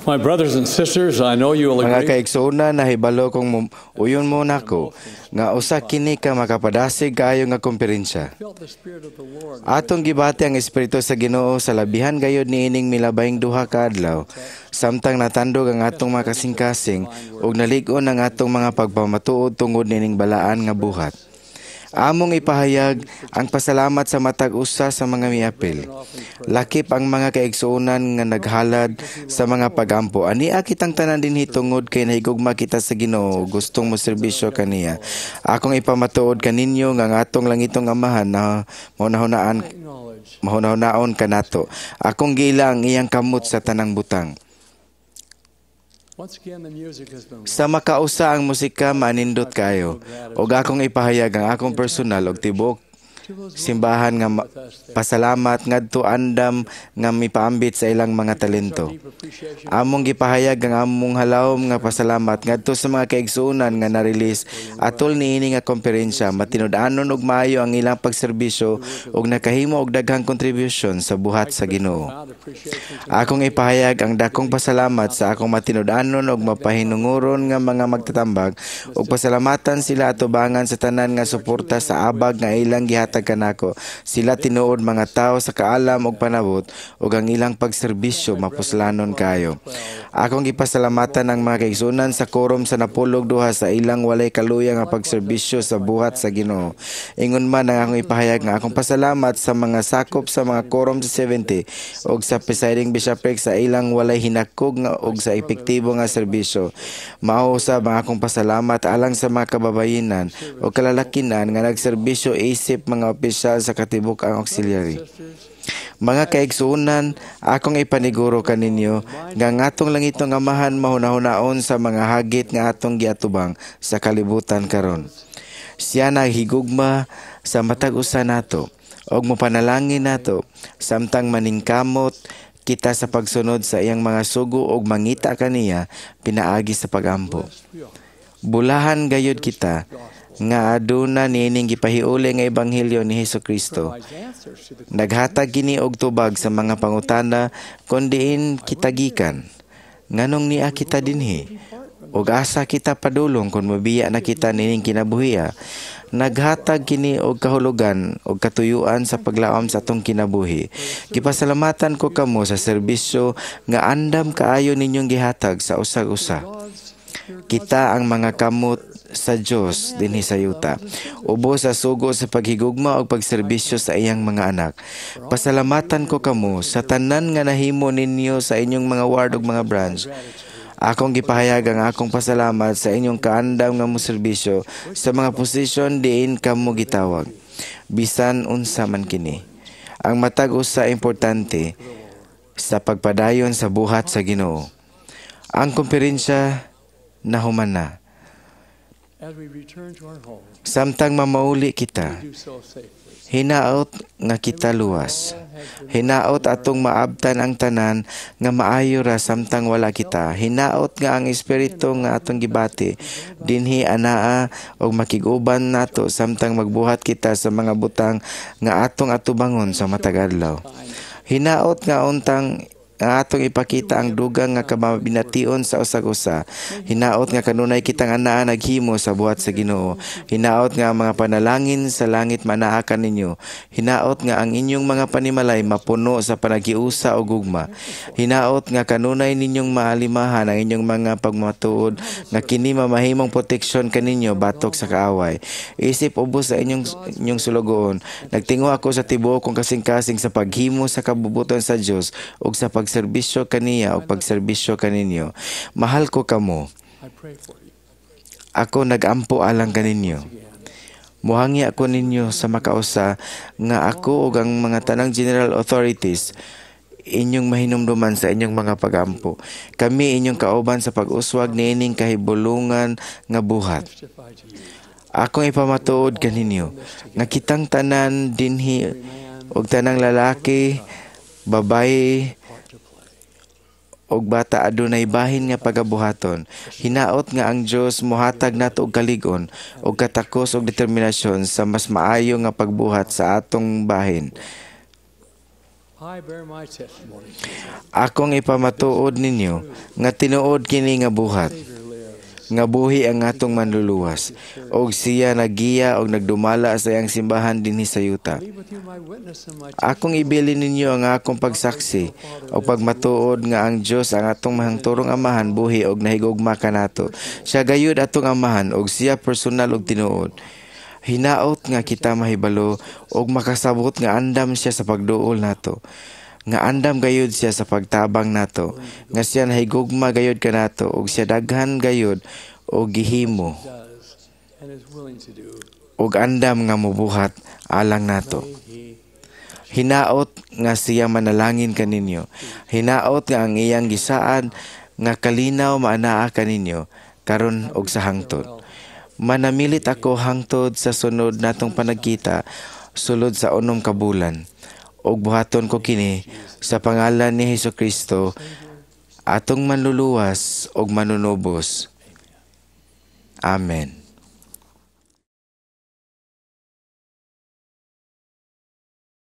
My brothers and sisters, I know you will Mga agree. kaigsuonan, nahibalo kong uyon mo nako nga usa kini ka makapadasig kaayo nga komperensya. Felt the Spirit of the Lord. Atong gibati ang Espiritu sa Ginoo sa labihan gayud niining milabayng duha ka adlaw, samtang natandog ang atong mga kasing-kasing ug nalig-on ang atong mga pagpamatuod tungod nining balaan nga buhat. Among ipahayag ang pasalamat sa matag usa sa mga miapil. Lakip ang mga kaigsuonan nga naghalad sa mga pagampo. Ania kitang tanan dinhi tungod kay nahigugma kita sa Ginoo, gustong mo serbisyo kaniya. Akong ipamatuod kaninyo nga ang atong langitong Amahan na mahunaon kanato. Akong gila ang iyang kamot sa tanang butang. Once again, the music has been Sa makausa ang musika manindot kayo. Og akong ipahayag ang akong personal og tibok simbahan nga pasalamat ngadto andam nga mipaambit sa ilang mga talento. Among gipahayag ang among halawom nga pasalamat ngadto sa mga kaigsuonan nga na-release atol niini nga komperensya, matinud-anon og maayo ang ilang pagserbisyo ug nakahimo og daghang kontribusyon sa buhat sa Ginoo. Akong ipahayag ang dakong pasalamat sa akong matinud-anon og mapahinunguron nga mga magtatambag ug pasalamatan sila atubangan sa tanan nga suporta sa abag nga ilang gihatag kanako. Sila tinuod mga tao sa kaalam ug panabot ug ang ilang pagserbisyo mapuslanon kayo. Akong gipasalamatan ang mga kaigsuonan sa korom sa napulog duha sa ilang walay kaluya nga pagserbisyo sa buhat sa Ginoo. Ingon man ang akong ipahayag nga akong pasalamat sa mga sakop sa mga korom sa 70 ug sa presiding bishopric sa ilang walay hinakog nga ug sa epektibo nga serbisyo. Mao usab ang akong pasalamat alang sa mga kababayenan o kalalakinan nga nagserbisyo isip mga opisyal sa katibuk ang auxiliary. Mga kaigsuonan, akong ipaniguro kaninyo nga ang atong langitong Amahan mahunahon sa mga hagit nga atong giatubang sa kalibutan karon. Siya naghigugma sa matag usa nato og mopanalangin nato samtang maningkamot kita sa pagsunod sa iyang mga sugo og mangita kaniya pinaagi sa pagampo. Bulahan gayud kita nga aduna niining gipahiuli nga ebanghelyo ni Hesukristo. Naghatag kini og tubag sa mga pangutana kun diin kita gikan. Nganong niya kita dinhi? Og asa kita padulong kun mabiya na kita nining kinabuhiya. Naghatag kini og kahulugan og katuyuan sa paglaom sa atong kinabuhi. Gipasalamatan ko kamo sa serbisyo nga andam kaayo ninyong gihatag sa usag-usa. Kita ang mga kamot sa Dios dinhi sa yuta. Ubos sa sugo sa paghigugma og pagserbisyo sa iyang mga anak. Pasalamatan ko kamo sa tanan nga nahimo ninyo sa inyong mga ward ug mga branch. Akong gipahayag ang akong pasalamat sa inyong kaandam nga moserbisyo sa mga posisyon diin kamo gitawag. Bisan unsa man kini. Ang matag usa importante sa pagpadayon sa buhat sa Ginoo. Ang komperensya nahuman na. Samtang mamauli kita, hinaot nga kita luwas. Hinaot atong maabtan ang tanan nga maayo ra samtang wala kita. Hinaot nga ang espiritu nga atong gibati dinhi anaa og makig-uban nato samtang magbuhat kita sa mga butang nga atong atubangon sa matag adlaw. Hinaot nga untang atong ipakita ang dugang nga kamabination sa usag-usa. Hinaot nga kanunay kitang anaa naghimo sa buhat sa Ginoo. Hinaot nga ang mga panalangin sa langit manaa kaninyo. Hinaot nga ang inyong mga panimalay mapuno sa panagiusa o gugma. Hinaot nga kanunay ninyong maalimahan ang inyong mga pagmatuod nga kini mamahimong proteksyon kaninyo batok sa kaaway. Isip ubos sa inyong sulugoon. Nagtingo ako sa tibuok kong kasing-kasing sa paghimo sa kabubuton sa Dios ug sa pagserbisyo kaniya o pagserbisyo kaninyo. Mahal ko kamo. Ako nagampo alang kaninyo. Muhangi ako ninyo sa makausa nga ako ug ang mga tanang general authorities inyong mahinumduman sa inyong mga pagampo. Kami inyong kauban sa pag-uswag niining kahibulungan nga buhat. Akong ipamatuod kaninyo nga kitang tanan dinhi ug tanang lalaki, babae, og bata adunay bahin nga pagabuhaton. Hinaot nga ang Dios mohatag nato og kalig-on og katakos og determinasyon sa mas maayo nga pagbuhat sa atong bahin. I bear my testimony. Akong ipamatuod ninyo nga tinuod kini nga buhat, Savior lives. nga buhi ang atong manluluwas, og siya nagiya og nagdumala sa iyang simbahan dinhi sa yuta. Leave with you my witness and my Akong ibilin ninyo ang akong pagsaksi o pagmatuod nga ang Dios ang atong mahangturong amahan buhi og nahigugma kanato. Siya gayud atong amahan og siya personal og tinuod. Hinaot nga kita mahibalo og makasabot nga andam siya sa pagduol nato. Nga andam gayud siya sa pagtabang nato. Nga siya nahigugma gayud kanato og siya daghan gayud og gihimo does and is willing to do. og andam nga mobuhat alang nato. He Hinaot nga siya manalangin kaninyo. Hinaot nga ang iyang gisaad nga kalinaw maanaa kaninyo karon og sa hangtod. Manamilit ako hangtod sa sunod natong panagkita sulod sa 6 ka bulan. Og buhaton ko kini sa pangalan ni Hesukristo, atong manluluwas og manunubos. Amen.